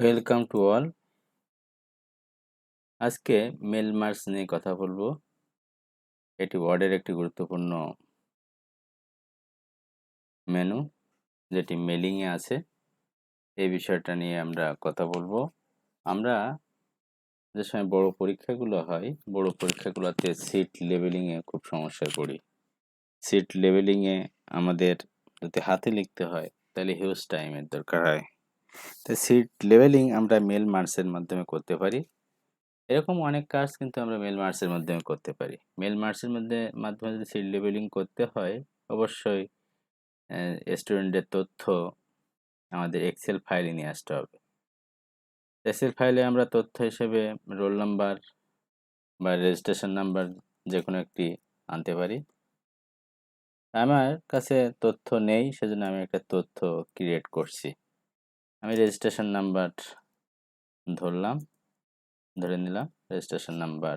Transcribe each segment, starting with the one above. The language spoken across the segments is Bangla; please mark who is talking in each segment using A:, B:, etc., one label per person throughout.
A: Welcome to all. আজকে মেল মার্জ নিয়ে কথা বলবো। এটি ওয়ার্ডের একটি গুরুত্বপূর্ণ মেনু, যেটি মেলিংয়ে আছে। এই বিষয়টা নিয়ে আমরা কথা বলবো। আমরা যে সময় বড় পরীক্ষাগুলো হয়, বড় পরীক্ষাগুলোতে সিট লেবেলিংয়ে খুব সমস্যায় পড়ি। সিট লেবেলিংয়ে আমাদের যদি হাতে লিখতে হয় তাহলে হিউজ টাইমের দরকার হয়। তো সিট লেবেলিং আমরা মেল মার্জের মাধ্যমে করতে পারি। এরকম অনেক কাজ কিন্তু আমরা মেল মার্জের মাধ্যমে করতে পারি। মেল মার্জের মাধ্যমে যদি সিট লেবেলিং করতে হয়, অবশ্যই স্টুডেন্টের তথ্য আমাদের এক্সেল ফাইলে নিয়ে আসতে হবে। এক্সেল ফাইলে আমরা তথ্য হিসেবে রোল নাম্বার বা রেজিস্ট্রেশন নাম্বার যে কোনো একটি আনতে পারি। আমার কাছে তথ্য নেই, সেজন্য আমি একটা তথ্য ক্রিয়েট করছি। আমি রেজিস্ট্রেশন নাম্বার ধরে নিলাম। রেজিস্ট্রেশন নাম্বার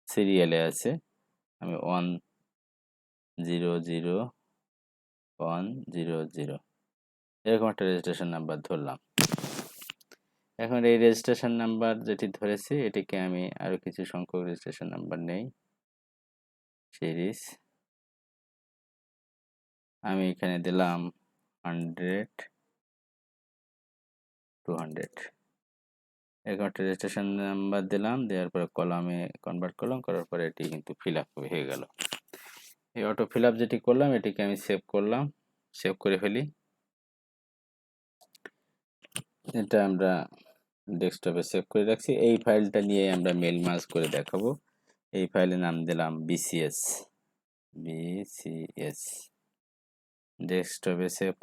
A: সিরিয়ালে আছে। আমি 100,100 এরকম একটা রেজিস্ট্রেশন নাম্বার ধরলাম। এখন এই রেজিস্ট্রেশন নাম্বার যেটি ধরেছি, এটিকে আমি আরো কিছু সংখ্যক রেজিস্ট্রেশন নাম্বার নেই। সিরিজ আমি এখানে দিলাম 100, 200 এরকম একটা রেজিস্ট্রেশন নাম্বার দিলাম। দেওয়ার পরে কলামে কনভার্ট করলাম, করার পরে এটি কিন্তু ফিল আপ হয়ে গেল। এই অটো ফিল আপ যেটি করলাম, এটিকে আমি সেভ করলাম। সেভ করে ফেলি। এটা আমরা ডেস্কটপে সেভ করে রাখছি। এই ফাইলটা নিয়ে আমরা মেল মার্জ করে দেখাবো। এই ফাইলের নাম দিলাম বিসিএস। ডেস্কটপে সেভ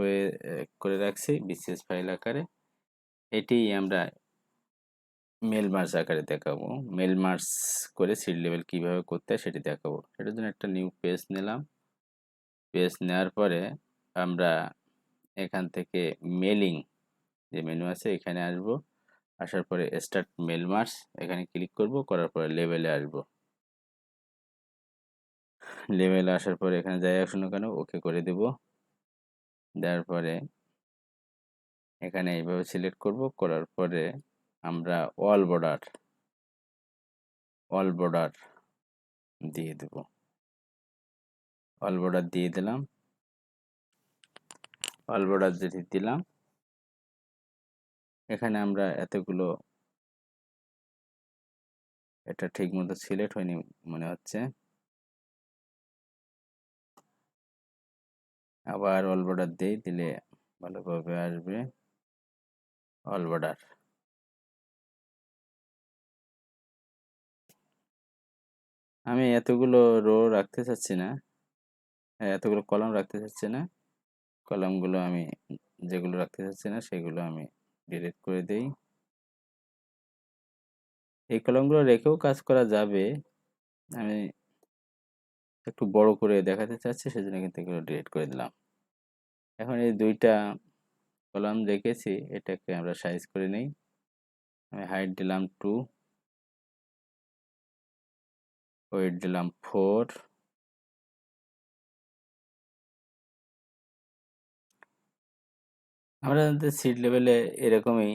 A: করে রাখছি বিসিএস ফাইল আকারে। এটি আমরা মেল মার্জ আকারে দেখাবো। মেল মার্জ করে সিট লেভেল কিভাবে করতে হয় সেটি দেখাবো। এটার জন্য একটা নিউ পেজ নিলাম। পেজ নেওয়ার পরে আমরা এখান থেকে মেলিং যে মেনু আছে এখানে আসবো। আসার পরে স্টার্ট মেল মার্জ এখানে ক্লিক করব, করার পরে লেভেলে আসবো। লেভেলে আসার পরে এখানে যাই আসুন না কেন ওকে করে দেব। দেওয়ার পরে এখানে এইভাবে সিলেক্ট করব, করার পরে আমরা অল বর্ডার দিয়ে দেব। অল বর্ডার দিয়ে দিলাম। অল বর্ডার যেটি দিলাম, এখানে আমরা এতগুলো, এটা ঠিক মতো সিলেক্ট হয়নি মনে হচ্ছে। আবার অল বর্ডার দিলে ভালোভাবে আসবে। অল বর্ডার আমি এতগুলো রো রাখতে চাচ্ছি না, এতগুলো কলাম রাখতে চাচ্ছি না। কলামগুলো আমি যেগুলো রাখতে চাচ্ছি না সেগুলো আমি ডিলিট করে দেই। এই কলামগুলো রেখেও কাজ করা যাবে, আমি একটু বড় করে দেখাতে চাচ্ছি সেজন্য কিন্তু এগুলো ডিলিট করে দিলাম। এখন এই দুইটা কলাম রেখেছি, এটাকে আমরা সাইজ করে নেই। আমি হাইট দিলাম 2, ওয়েট দিলাম 4, আমরা সিট লেভেলে এরকমই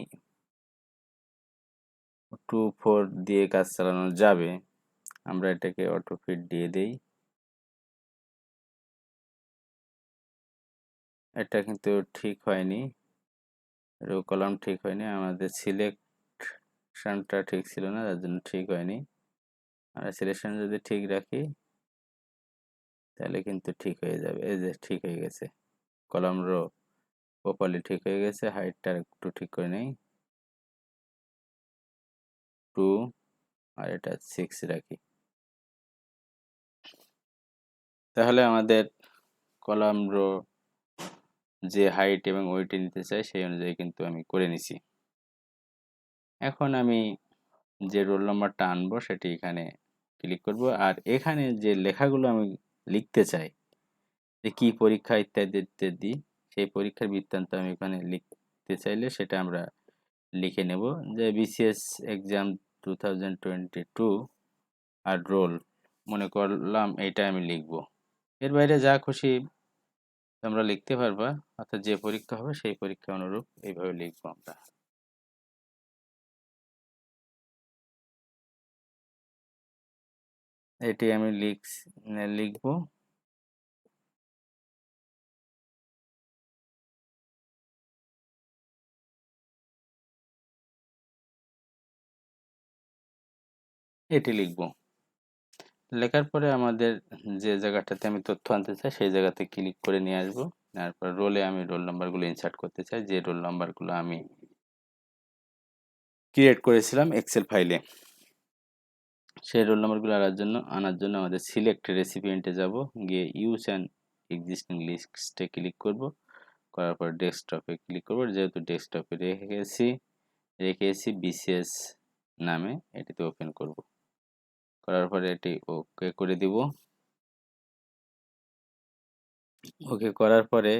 A: 2, 4 দিয়ে কাজ চালানো যাবে। আমরা এটাকে অটো ফিট দিয়ে দেই। এটা কিন্তু ঠিক হয়নি, রো কলাম ঠিক হয়নি, আমাদের সিলেকশনটা ঠিক ছিল না, যার জন্য ঠিক হয়নি। আমরা সিলেকশন যদি ঠিক রাখি তাহলে কিন্তু ঠিক হয়ে যাবে। এই যে ঠিক হয়ে গেছে, কলাম রো প্রপারলি ঠিক হয়ে গেছে। হাইটটা একটু ঠিক করে নেই, 2 আর এটা 6 রাখি। তাহলে আমাদের কলাম রো যে হাইট এবং ওয়েটে নিতে চাই সেই অনুযায়ী কিন্তু আমি করে নিছি। এখন আমি যে রোল নাম্বারটা আনবো সেটি এখানে ক্লিক করব, আর এখানে যে লেখাগুলো আমি লিখতে চাই, যে কি পরীক্ষা ইত্যাদি ইত্যাদি, সেই পরীক্ষার বৃত্তান্ত আমি এখানে লিখতে চাইলে সেটা আমরা লিখে নেব। যে বিসিএস এক্সাম 2022 আর রোল মনে করলাম এইটা আমি লিখব। এর বাইরে যা খুশি তোমরা লিখতে পারবা, অর্থাৎ যে পরীক্ষা হবে সেই পরীক্ষা অনুরূপ এইভাবে লিখবো আমরা। এটি আমি লিখব। এটি লিখব। লেখার পরে আমাদের যে জায়গাটাতে আমি তথ্য আনতে চাই সেই জায়গাতে ক্লিক করে নিয়ে আসবো। তারপর রোলে আমি রোল নাম্বারগুলো ইনসার্ট করতে চাই, যে রোল নাম্বারগুলো আমি ক্রিয়েট করেছিলাম এক্সেল ফাইলে। সেই রোল নাম্বারগুলো আনার জন্য আমাদের সিলেক্ট রেসিপিয়েন্টে যাব, গিয়ে ইউজ অ্যান্ড এক্সিস্টিং লিস্টে ক্লিক করব। করার পর ডেস্কটপে ক্লিক করব। যেহেতু ডেস্কটপে রেখেছি বিসিএস নামে, এটিতে ওপেন করব। করার পরে এটি ওকে করে দিব। ওকে করার পরে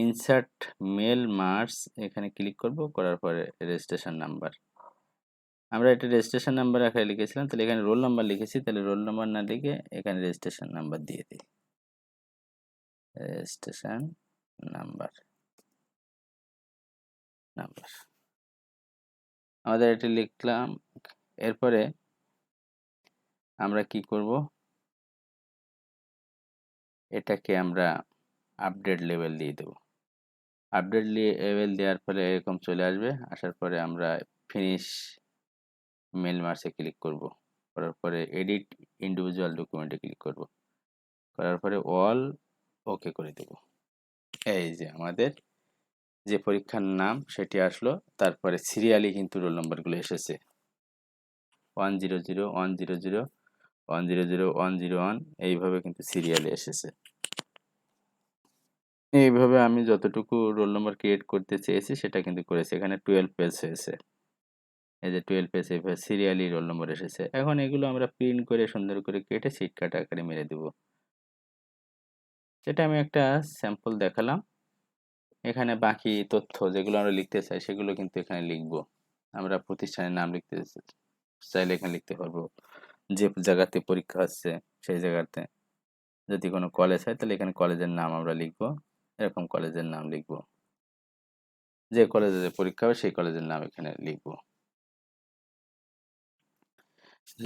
A: ইনসার্ট মেল মার্কস এখানে ক্লিক করব। করার পরে রেজিস্ট্রেশন নাম্বার, আমরা এটা রেজিস্ট্রেশন নাম্বার আকারে লিখেছিলাম, তাহলে এখানে রোল নাম্বার লিখেছি, তাহলে রোল নাম্বার না লিখে এখানে রেজিস্ট্রেশন নাম্বার দিয়ে দিই। রেজিস্ট্রেশন নাম্বার আমাদের এটি লিখলাম। এরপরে আমরা কি করব, এটাকে আমরা আপডেট লেভেল দিয়ে দেব। আপডেট লেভেল দেওয়ার পরে এরকম চলে আসবে। আসার পরে আমরা ফিনিশ মেল মার্কসে ক্লিক করব। করার পরে এডিট ইন্ডিভিজুয়াল ডকুমেন্টে ক্লিক করব। করার পরে অল ওকে করে দেব। এই যে আমাদের যে পরীক্ষার নাম সেটি আসলো, তারপরে সিরিয়ালি কিন্তু রোল নাম্বারগুলো এসেছে 100 100 100 101, এইভাবে কিন্তু সিরিয়ালে এসেছে। এইভাবে আমি যতটুকু রোল নাম্বার ক্রিয়েট করতে চেয়েছি সেটা কিন্তু করেছি। এখানে 12 পেজ হয়েছে, এই যে 12 পেজ এইভাবে সিরিয়ালি রোল নম্বর এসেছে। এখন এগুলো আমরা প্রিন্ট করে সুন্দর করে কেটে সিট কাটা আকারে মেরে দেব। এটা আমি একটা স্যাম্পল দেখালাম। এখানে বাকি তথ্য যেগুলো আমরা লিখতে চাই সেগুলো কিন্তু এখানে লিখব। আমরা প্রতিষ্ঠানের নাম লিখতে চাইলে এখানে লিখতে পারবো, যে জায়গাতে পরীক্ষা হচ্ছে সেই জায়গাতে। যদি কোনো কলেজ হয় তাহলে এখানে কলেজের নাম আমরা লিখব, এরকম কলেজের নাম লিখব। যে কলেজে পরীক্ষা হবে সেই কলেজের নাম এখানে লিখব।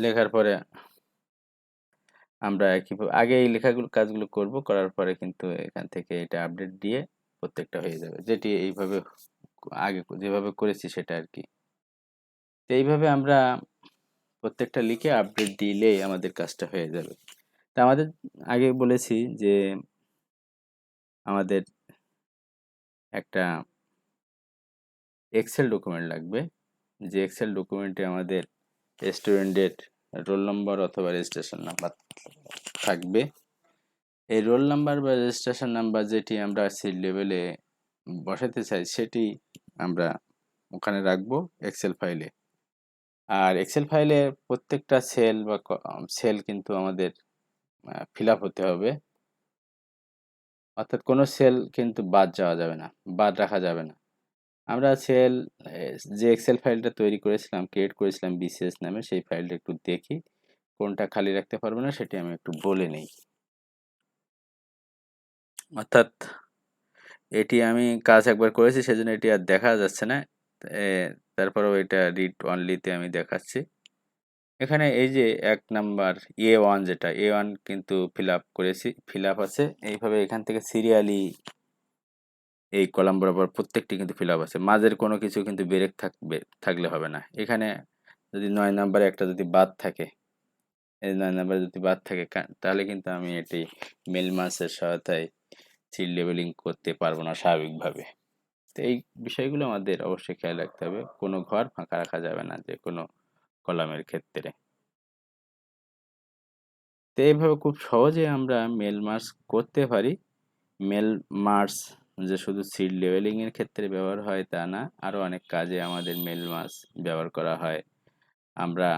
A: লেখার পরে আমরা কিভাবে আগে এই কাজগুলো করব, করার পরে কিন্তু এখান থেকে এটা আপডেট দিয়ে প্রত্যেকটা হয়ে যাবে, যেটি এইভাবে আগে যেভাবে করেছি সেটা আর কি। তো এইভাবে আমরা প্রত্যেকটা লিখে আপডেট দিলেই আমাদের কাজটা হয়ে যাবে। তা আমাদের আগে বলেছি যে আমাদের একটা এক্সেল ডকুমেন্ট লাগবে, যে এক্সেল ডকুমেন্টে আমাদের স্টুডেন্টের রোল নম্বর অথবা রেজিস্ট্রেশন নাম্বার থাকবে। এই রোল নাম্বার বা রেজিস্ট্রেশন নাম্বার যেটি আমরা সিট লেভেলে বসাতে চাই সেটি আমরা ওখানে রাখবো এক্সেল ফাইলে। আর এক্সেল ফাইলে প্রত্যেকটা সেল কিন্তু আমাদের ফিল আপ হতে হবে, অর্থাৎ কোনো সেল কিন্তু বাদ যাওয়া যাবে না, বাদ রাখা যাবে না। আমরা যে এক্সেল ফাইলটা তৈরি করেছিলাম, ক্রিয়েট করেছিলাম বিসিএস নামে, সেই ফাইলটা একটু দেখি কোনটা খালি রাখতে পারবো না সেটি আমি একটু বলে নেই। অর্থাৎ এটি আমি কাজ একবার করেছি সেজন্য এটি আর দেখা যাচ্ছে না, তারপরেও এটা রিড অনলিতে আমি দেখাচ্ছি। এখানে এই যে 1 নাম্বার A1, যেটা A1 কিন্তু ফিল আপ আছে। এইভাবে এখান থেকে সিরিয়ালি এই কলাম বরাবর প্রত্যেকটি কিন্তু ফিল আপ আছে, মাঝের কোনো কিছু কিন্তু ব্রেক থাকলে হবে না। এখানে যদি 9 নাম্বারে একটা যদি বাদ থাকে, এই 9 নাম্বারে যদি বাদ থাকে তাহলে কিন্তু আমি এটি মেল মাসের সহায়তায় সিট লেবেলিং করতে পারবো না স্বাভাবিকভাবে। তো এই বিষয়গুলো আমাদের অবশ্যই খেয়াল রাখতে হবে, কোনো ঘর ফাঁকা রাখা যাবে না যে কোনো কলামের ক্ষেত্রে। তো এইভাবে খুব সহজে আমরা মেল মার্জ করতে পারি। মেল মার্জ যে শুধু সিট লেভেলিং এর ক্ষেত্রে ব্যবহার হয় তা না, আরও অনেক কাজে আমাদের মেল মার্জ ব্যবহার করা হয়। আমরা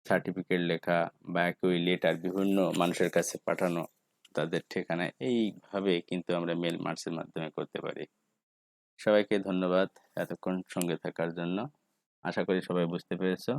A: সার্টিফিকেট লেখা বা একই লেটার বিভিন্ন মানুষের কাছে পাঠানো, তাদের ঠিকানায়, এইভাবে কিন্তু আমরা মেল মার্জের মাধ্যমে করতে পারি। সবাইকে ধন্যবাদ এতক্ষণ সঙ্গে থাকার জন্য। আশা করি সবাই বুঝতে পেরেছো।